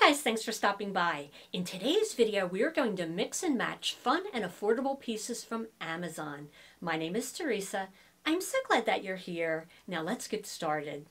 guys, thanks for stopping by. In today's video, we are going to mix and match fun and affordable pieces from Amazon. My name is Theresa. I'm so glad that you're here. Now let's get started.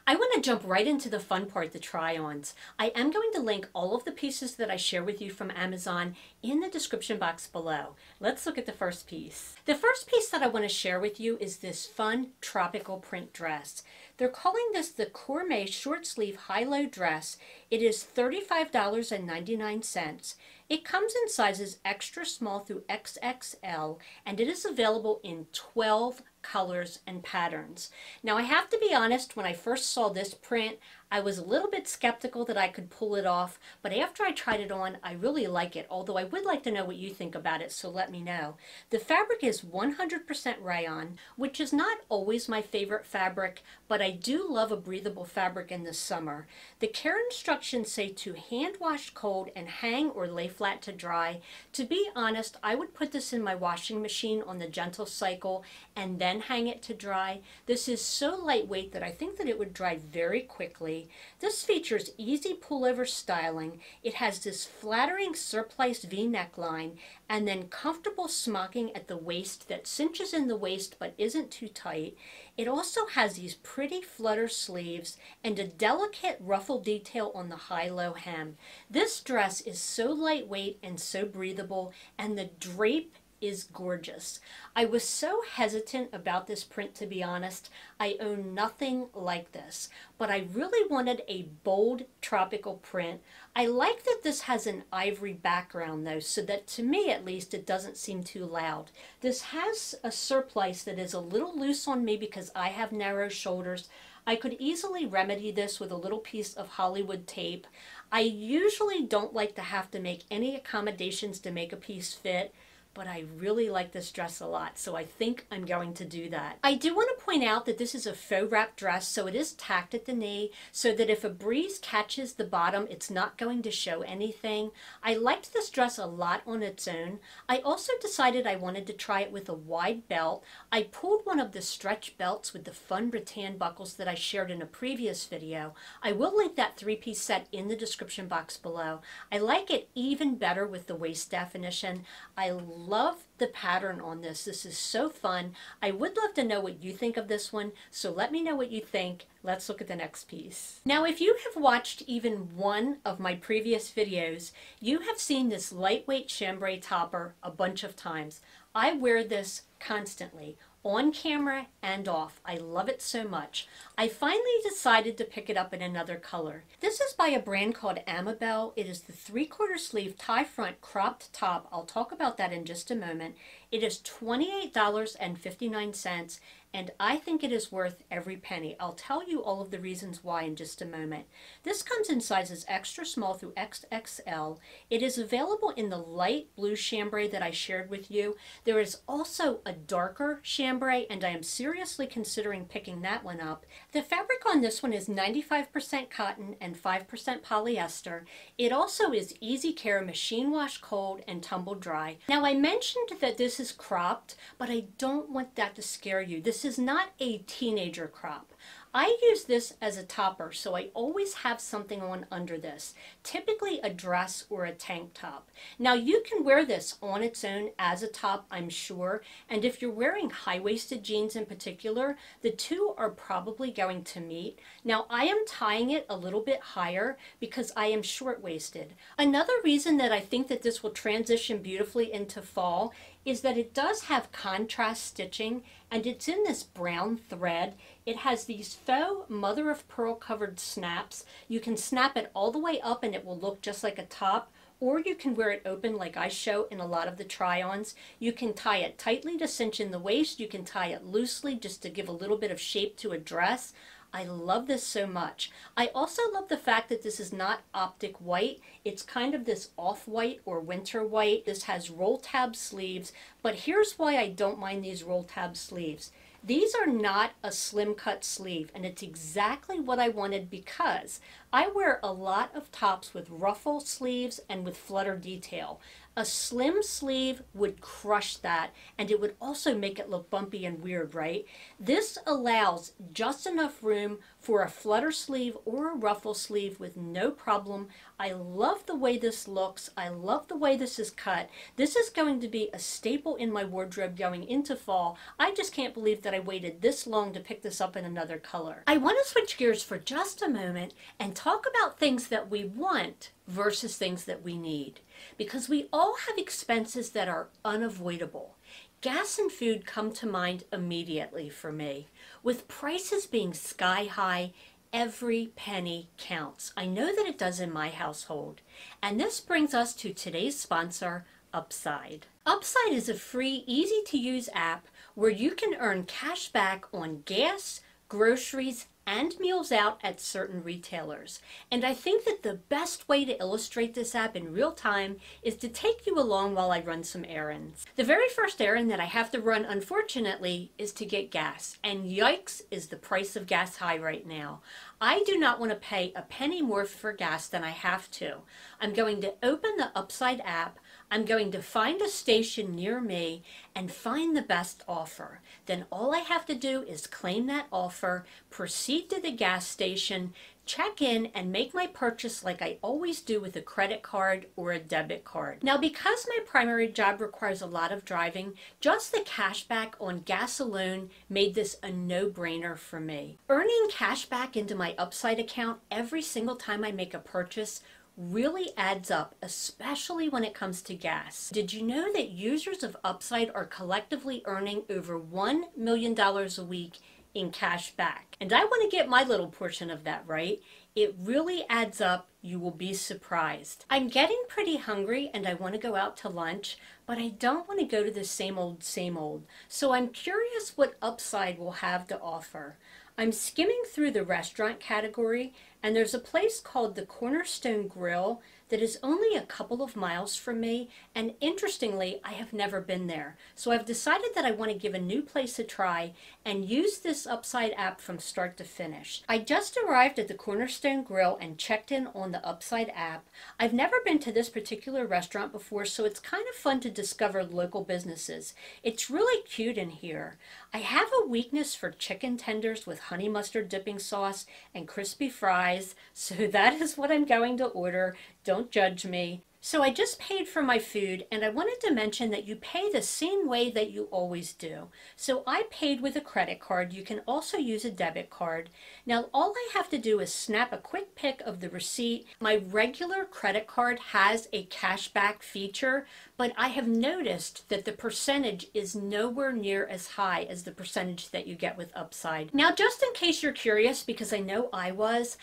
I want to jump right into the fun part, the try-ons. I am going to link all of the pieces that I share with you from Amazon in the description box below. Let's look at the first piece. The first piece that I want to share with you is this fun tropical print dress. They're calling this the Gourmet short sleeve high-low dress. It is $35.99. It comes in sizes extra small through XXL, and it is available in 12 colors and patterns. Now I have to be honest, when I first saw this print, I was a little bit skeptical that I could pull it off, but after I tried it on, I really like it, although I would like to know what you think about it, so let me know. The fabric is 100% rayon, which is not always my favorite fabric, but I do love a breathable fabric in the summer. The care instructions say to hand wash cold and hang or lay flat to dry. To be honest, I would put this in my washing machine on the gentle cycle and then hang it to dry. This is so lightweight that I think that it would dry very quickly. This features easy pullover styling. It has this flattering surplice V neckline and then comfortable smocking at the waist that cinches in the waist but isn't too tight. It also has these pretty flutter sleeves and a delicate ruffle detail on the high-low hem. This dress is so lightweight and so breathable, and the drape is gorgeous. I was so hesitant about this print, to be honest. I own nothing like this, but I really wanted a bold tropical print. I like that this has an ivory background though, so that to me at least it doesn't seem too loud. This has a surplice that is a little loose on me because I have narrow shoulders. I could easily remedy this with a little piece of Hollywood tape. I usually don't like to have to make any accommodations to make a piece fit, but I really like this dress a lot, so I think I'm going to do that. I do want to point out that this is a faux wrap dress, so it is tacked at the knee, so that if a breeze catches the bottom, it's not going to show anything. I liked this dress a lot on its own. I also decided I wanted to try it with a wide belt. I pulled one of the stretch belts with the fun rattan buckles that I shared in a previous video. I will link that three-piece set in the description box below. I like it even better with the waist definition. I love the pattern on this. This is so fun. I would love to know what you think of this one, so let me know what you think. Let's look at the next piece. Now, if you have watched even one of my previous videos, you have seen this lightweight chambray topper a bunch of times. I wear this constantly, on camera and off. I love it so much. I finally decided to pick it up in another color. This is by a brand called Amabel. It is the 3/4 sleeve tie front cropped top. I'll talk about that in just a moment. It is $28.59, and I think it is worth every penny. I'll tell you all of the reasons why in just a moment. This comes in sizes extra small through XXL. It is available in the light blue chambray that I shared with you. There is also a darker chambray, and I am seriously considering picking that one up. The fabric on this one is 95% cotton and 5% polyester. It also is easy care, machine wash cold, and tumble dry. Now, I mentioned that this is cropped, but I don't want that to scare you. This is not a teenager crop. I use this as a topper, so I always have something on under this, typically a dress or a tank top. Now, you can wear this on its own as a top, I'm sure, and if you're wearing high-waisted jeans in particular, the two are probably going to meet. Now, I am tying it a little bit higher because I am short-waisted. Another reason that I think that this will transition beautifully into fall is that it does have contrast stitching, and it's in this brown thread. It has these faux mother of pearl covered snaps. You can snap it all the way up and it will look just like a top, or you can wear it open like I show in a lot of the try-ons. You can tie it tightly to cinch in the waist. You can tie it loosely just to give a little bit of shape to a dress. I love this so much. I also love the fact that this is not optic white. It's kind of this off-white or winter white. This has roll tab sleeves, but here's why I don't mind these roll tab sleeves. These are not a slim cut sleeve, and it's exactly what I wanted because I wear a lot of tops with ruffle sleeves and with flutter detail. A slim sleeve would crush that, and it would also make it look bumpy and weird, right? This allows just enough room for a flutter sleeve or a ruffle sleeve with no problem. I love the way this looks. I love the way this is cut. This is going to be a staple in my wardrobe going into fall. I just can't believe that I waited this long to pick this up in another color. I want to switch gears for just a moment and talk about things that we want versus things that we need, because we all have expenses that are unavoidable. Gas and food come to mind immediately for me. With prices being sky high, every penny counts. I know that it does in my household. And this brings us to today's sponsor, Upside. Upside is a free, easy to use app where you can earn cash back on gas, groceries, and meals out at certain retailers. And I think that the best way to illustrate this app in real time is to take you along while I run some errands. The very first errand that I have to run, unfortunately, is to get gas. And yikes, is the price of gas high right now. I do not want to pay a penny more for gas than I have to. I'm going to open the Upside app. I'm going to find a station near me and find the best offer. Then all I have to do is claim that offer, proceed to the gas station, check in, and make my purchase like I always do with a credit card or a debit card. Now, because my primary job requires a lot of driving, just the cash back on gas alone made this a no-brainer for me. Earning cash back into my Upside account every single time I make a purchase really adds up, especially when it comes to gas. Did you know that users of Upside are collectively earning over $1 million a week in cash back? And I want to get my little portion of that, right? It really adds up. You will be surprised. I'm getting pretty hungry and I want to go out to lunch, but I don't want to go to the same old, same old. So I'm curious what Upside will have to offer. I'm skimming through the restaurant category, and there's a place called the Cornerstone Grill that is only a couple of miles from me, and interestingly, I have never been there. So I've decided that I want to give a new place a try and use this Upside app from start to finish. I just arrived at the Cornerstone Grill and checked in on the Upside app. I've never been to this particular restaurant before, so it's kind of fun to discover local businesses. It's really cute in here. I have a weakness for chicken tenders with honey mustard dipping sauce and crispy fries, so that is what I'm going to order. Don't judge me. So I just paid for my food, and I wanted to mention that you pay the same way that you always do. So I paid with a credit card. You can also use a debit card. Now all I have to do is snap a quick pic of the receipt. My regular credit card has a cashback feature, but I have noticed that the percentage is nowhere near as high as the percentage that you get with Upside. Now, just in case you're curious, because I know I was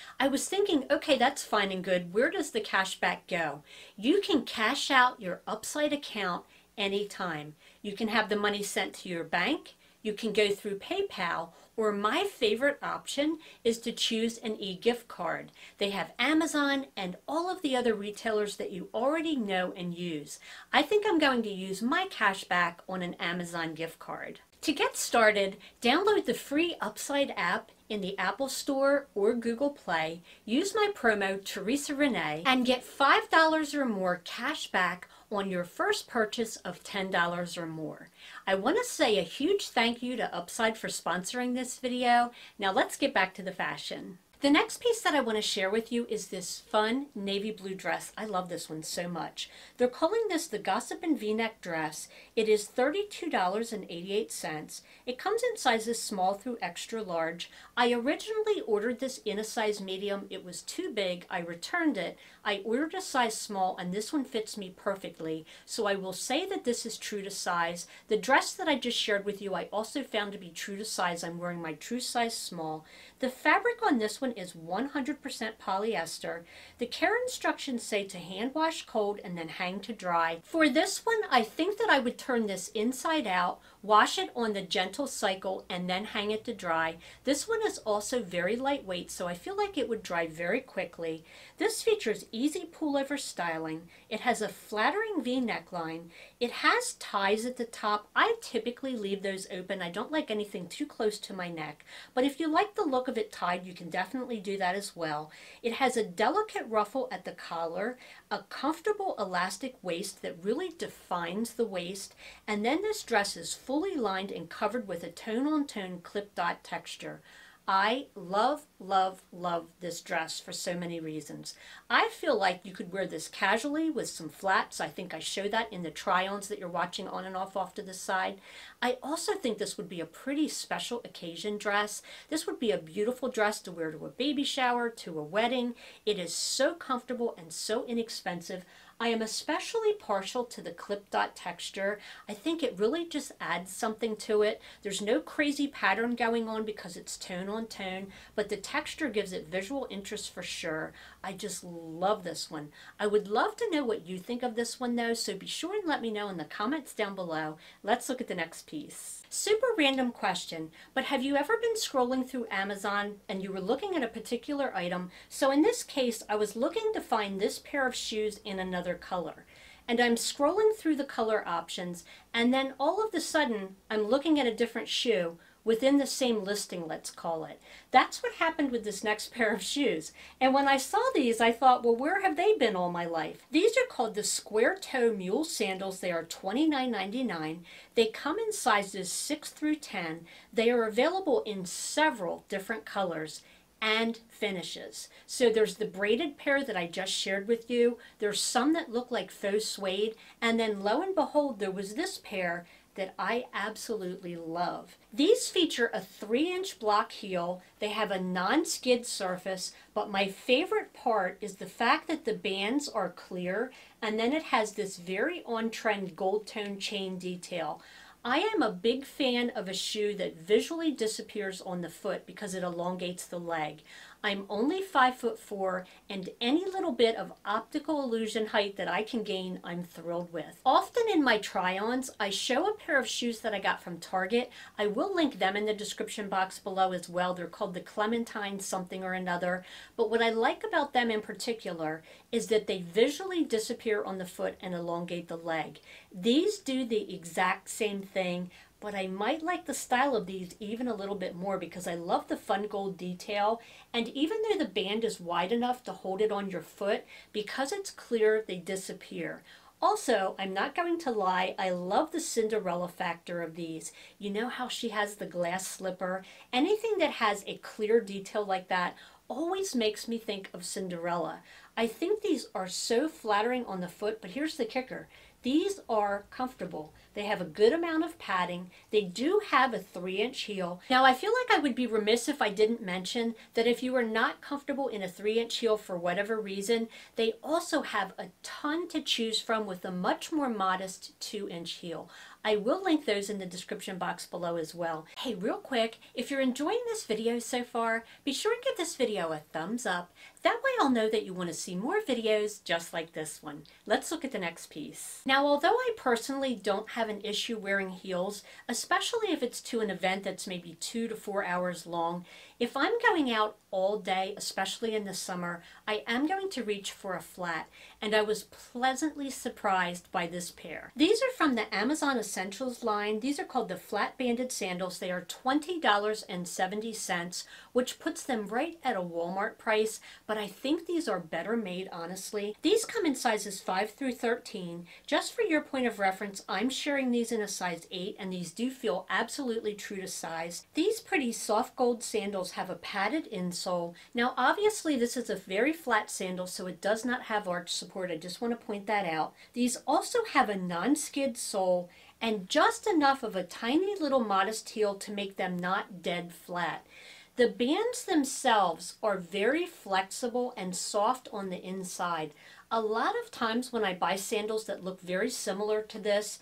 thinking, okay, that's fine and good. Where does the cashback go? You can cash out your Upside account anytime. You can have the money sent to your bank. You can go through PayPal, or my favorite option is to choose an e-gift card. They have Amazon and all of the other retailers that you already know and use. I think I'm going to use my cash back on an Amazon gift card. To get started, download the free Upside app in the Apple Store or Google Play. Use my promo Theresa Rene and get $5 or more cash back on your first purchase of $10 or more. I want to say a huge thank you to Upside for sponsoring this video. Now let's get back to the fashion. The next piece that I want to share with you is this fun navy blue dress. I love this one so much. They're calling this the Gossip and V-neck dress. It is $32.88. It comes in sizes small through extra large. I originally ordered this in a size medium. It was too big. I returned it. I ordered a size small, and this one fits me perfectly. So I will say that this is true to size. The dress that I just shared with you, I also found to be true to size. I'm wearing my true size small. The fabric on this one is 100% polyester. The care instructions say to hand wash cold and then hang to dry. For this one, I think that I would turn this inside out Wash it on the gentle cycle and then hang it to dry. This one is also very lightweight, so I feel like it would dry very quickly. This features easy pullover styling. It has a flattering V neckline. It has ties at the top. I typically leave those open. I don't like anything too close to my neck, but if you like the look of it tied, you can definitely do that as well. It has a delicate ruffle at the collar, a comfortable elastic waist that really defines the waist, and then this dress is fully lined and covered with a tone-on-tone clip dot texture. I love, love, love this dress for so many reasons. I feel like you could wear this casually with some flats. I think I show that in the try-ons that you're watching on and off to the side. I also think this would be a pretty special occasion dress. This would be a beautiful dress to wear to a baby shower, to a wedding. It is so comfortable and so inexpensive. I am especially partial to the clip dot texture. I think it really just adds something to it. There's no crazy pattern going on because it's tone on tone, but the texture gives it visual interest for sure. I just love this one. I would love to know what you think of this one though, so be sure and let me know in the comments down below. Let's look at the next piece. Super random question, but have you ever been scrolling through Amazon and you were looking at a particular item? So in this case, I was looking to find this pair of shoes in another color. And I'm scrolling through the color options, and then all of a sudden, I'm looking at a different shoe within the same listing, let's call it. That's what happened with this next pair of shoes. And when I saw these, I thought, well, where have they been all my life? These are called the square toe mule sandals. They are $29.99. They come in sizes 6 through 10. They are available in several different colors and finishes. So there's the braided pair that I just shared with you. There's some that look like faux suede. And then lo and behold, there was this pair that I absolutely love. These feature a 3-inch block heel. They have a non-skid surface, but my favorite part is the fact that the bands are clear, and then it has this very on-trend gold tone chain detail. I am a big fan of a shoe that visually disappears on the foot because it elongates the leg. I'm only 5'4", and any little bit of optical illusion height that I can gain, I'm thrilled with. Often in my try-ons, I show a pair of shoes that I got from Target. I will link them in the description box below as well. They're called the Clementine something or another. But what I like about them in particular is that they visually disappear on the foot and elongate the leg. These do the exact same thing, but I might like the style of these even a little bit more because I love the fun gold detail. And even though the band is wide enough to hold it on your foot, because it's clear, they disappear. Also, I'm not going to lie, I love the Cinderella factor of these. You know how she has the glass slipper? Anything that has a clear detail like that always makes me think of Cinderella. I think these are so flattering on the foot, but here's the kicker. These are comfortable. They have a good amount of padding. They do have a 3-inch heel. Now, I feel like I would be remiss if I didn't mention that if you are not comfortable in a 3-inch heel for whatever reason, they also have a ton to choose from with a much more modest 2-inch heel. I will link those in the description box below as well. Hey, real quick, if you're enjoying this video so far, be sure to give this video a thumbs up. That way I'll know that you want to see more videos just like this one. Let's look at the next piece. Now, although I personally don't have an issue wearing heels, especially if it's to an event that's maybe 2 to 4 hours long, if I'm going out all day, especially in the summer, I am going to reach for a flat, and I was pleasantly surprised by this pair. These are from the Amazon Essentials line. These are called the flat banded sandals. They are $20.70, which puts them right at a Walmart price, but I think these are better made, honestly. These come in sizes 5 through 13. Just for your point of reference, I'm sharing these in a size 8, and these do feel absolutely true to size. These pretty soft gold sandals have a padded insole. Now, obviously, this is a very flat sandal, so it does not have arch support. I just want to point that out. These also have a non-skid sole and just enough of a tiny little modest heel to make them not dead flat. The bands themselves are very flexible and soft on the inside. A lot of times when I buy sandals that look very similar to this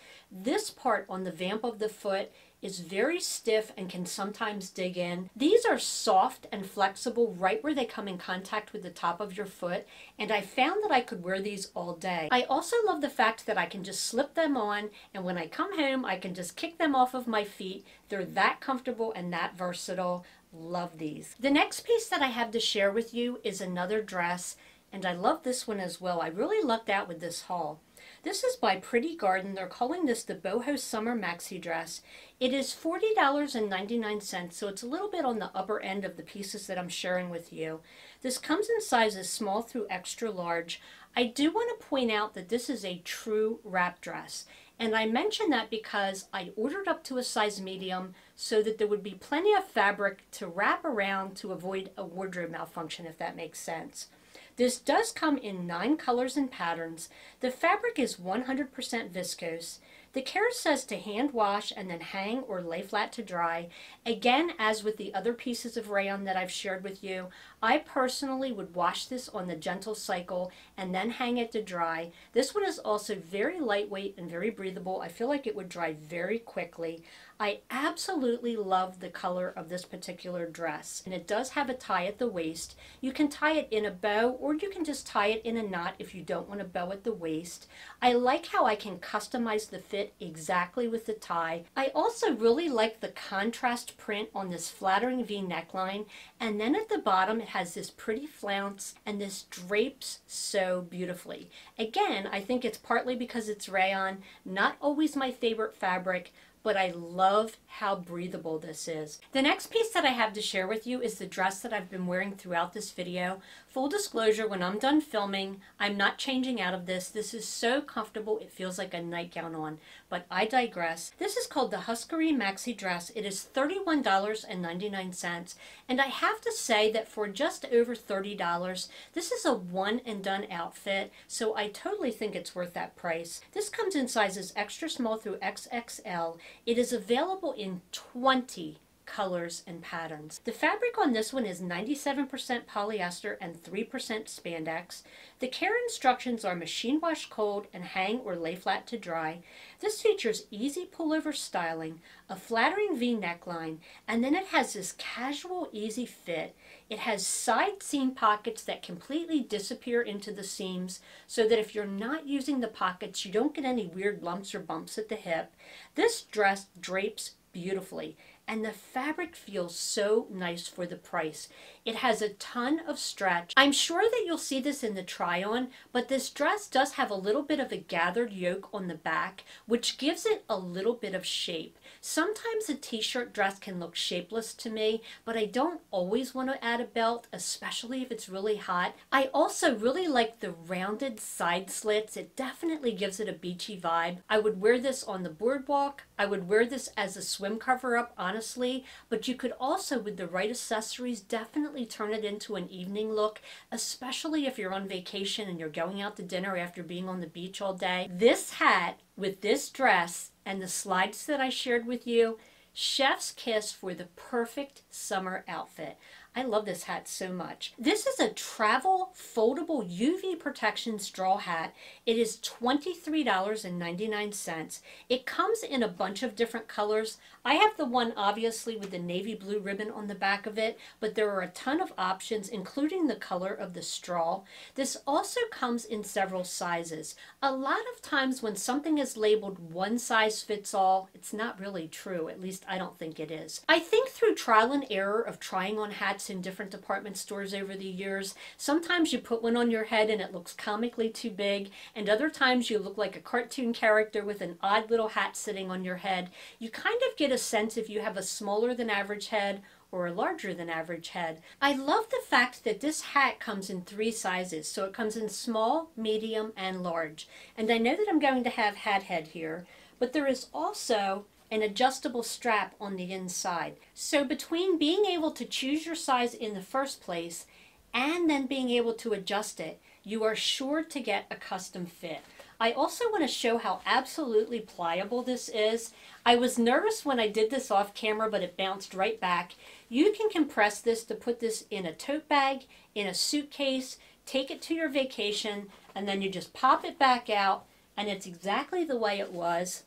part on the vamp of the foot is very stiff and can sometimes dig in. These are soft and flexible right where they come in contact with the top of your foot, and I found that I could wear these all day. I also love the fact that I can just slip them on, and when I come home I can just kick them off of my feet. They're that comfortable and that versatile. Love these. The next piece that I have to share with you is another dress, and I love this one as well. I really lucked out with this haul. This is by Pretty Garden. They're calling this the Boho Summer Maxi Dress. It is $40.99, so it's a little bit on the upper end of the pieces that I'm sharing with you. This comes in sizes small through extra large. I do want to point out that this is a true wrap dress. And I mention that because I ordered up to a size medium so that there would be plenty of fabric to wrap around to avoid a wardrobe malfunction, if that makes sense. This does come in 9 colors and patterns. The fabric is 100% viscose. The care says to hand wash and then hang or lay flat to dry. Again, as with the other pieces of rayon that I've shared with you, I personally would wash this on the gentle cycle and then hang it to dry. This one is also very lightweight and very breathable. I feel like it would dry very quickly. I absolutely love the color of this particular dress, and it does have a tie at the waist. You can tie it in a bow, or you can just tie it in a knot if you don't want a bow at the waist. I like how I can customize the fit exactly with the tie. I also really like the contrast print on this flattering V neckline, and then at the bottom it has this pretty flounce, and this drapes so beautifully. Again, I think it's partly because it's rayon, not always my favorite fabric, but I love how breathable this is. The next piece that I have to share with you is the dress that I've been wearing throughout this video. Full disclosure, when I'm done filming, I'm not changing out of this. This is so comfortable, it feels like a nightgown on, but I digress. This is called the Huskery Maxi Dress. It is $31.99, and I have to say that for just over $30, this is a one and done outfit, so I totally think it's worth that price. This comes in sizes extra small through XXL. It is available in 20 colors and patterns. The fabric on this one is 97% polyester and 3% spandex. The care instructions are machine wash cold and hang or lay flat to dry. This features easy pullover styling, a flattering V neckline, and then it has this casual, easy fit. It has side seam pockets that completely disappear into the seams so that if you're not using the pockets, you don't get any weird lumps or bumps at the hip. This dress drapes beautifully, and the fabric feels so nice for the price. It has a ton of stretch. I'm sure that you'll see this in the try on, but this dress does have a little bit of a gathered yoke on the back, which gives it a little bit of shape. Sometimes a t-shirt dress can look shapeless to me, but I don't always want to add a belt, especially if it's really hot. I also really like the rounded side slits. It definitely gives it a beachy vibe. I would wear this on the boardwalk. I would wear this as a swim cover-up, honestly, but you could also, with the right accessories, definitely turn it into an evening look, especially if you're on vacation and you're going out to dinner after being on the beach all day. This hat with this dress and the slides that I shared with you, chef's kiss for the perfect summer outfit. I love this hat so much. This is a travel foldable UV protection straw hat. It is $23.99. It comes in a bunch of different colors. I have the one obviously with the navy blue ribbon on the back of it, but there are a ton of options, including the color of the straw. This also comes in several sizes. A lot of times when something is labeled one size fits all, it's not really true. At least I don't think it is. I think through trial and error of trying on hats in different department stores over the years, sometimes you put one on your head and it looks comically too big, and other times you look like a cartoon character with an odd little hat sitting on your head. You kind of get a sense if you have a smaller than average head or a larger than average head. I love the fact that this hat comes in 3 sizes, so it comes in small, medium, and large. And I know that I'm going to have hat head here, but there is also an adjustable strap on the inside. So between being able to choose your size in the first place and then being able to adjust it, you are sure to get a custom fit. I also want to show how absolutely pliable this is. I was nervous when I did this off camera, but it bounced right back. You can compress this to put this in a tote bag, in a suitcase, take it to your vacation, and then you just pop it back out, and it's exactly the way it was.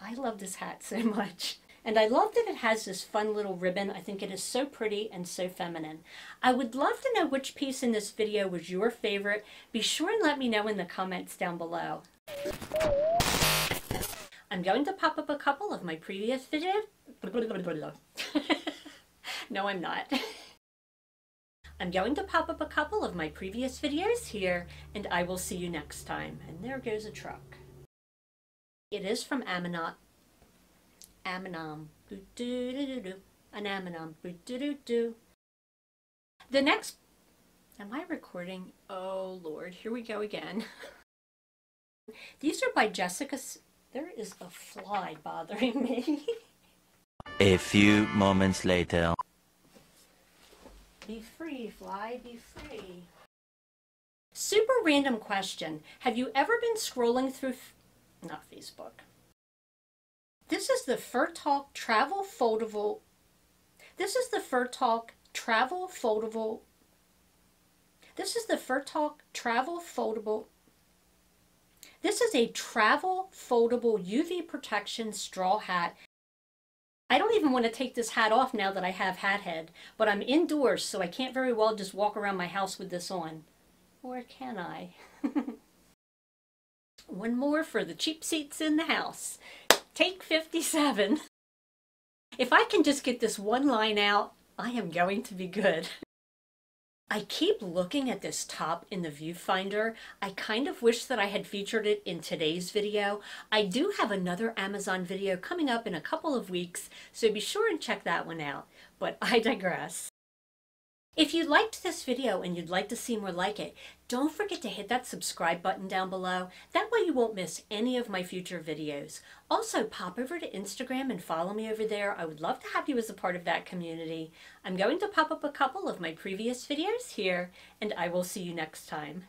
I love this hat so much. And I love that it has this fun little ribbon. I think it is so pretty and so feminine. I would love to know which piece in this video was your favorite. Be sure and let me know in the comments down below. I'm going to pop up a couple of my previous videos. No, I'm not. I'm going to pop up a couple of my previous videos here, and I will see you next time. And there goes a truck. It is from Aminat. Aminam. An Aminam. The next... Am I recording? Oh, Lord. Here we go again. These are by Jessica... There is a fly bothering me. A few moments later. Be free, fly, be free. Super random question. Have you ever been scrolling through... Not Facebook. This is the Fur Talk Travel Foldable... This is the Fur Talk Travel Foldable... This is the Fur Talk Travel Foldable... This is a travel foldable UV protection straw hat. I don't even want to take this hat off now that I have hat head, but I'm indoors, so I can't very well just walk around my house with this on. Or can I? One more for the cheap seats in the house. Take 57. If I can just get this one line out, I am going to be good. I keep looking at this top in the viewfinder. I kind of wish that I had featured it in today's video. I do have another Amazon video coming up in a couple of weeks, so be sure and check that one out. But I digress. If you liked this video and you'd like to see more like it, don't forget to hit that subscribe button down below. That way you won't miss any of my future videos. Also, pop over to Instagram and follow me over there. I would love to have you as a part of that community. I'm going to pop up a couple of my previous videos here, and I will see you next time.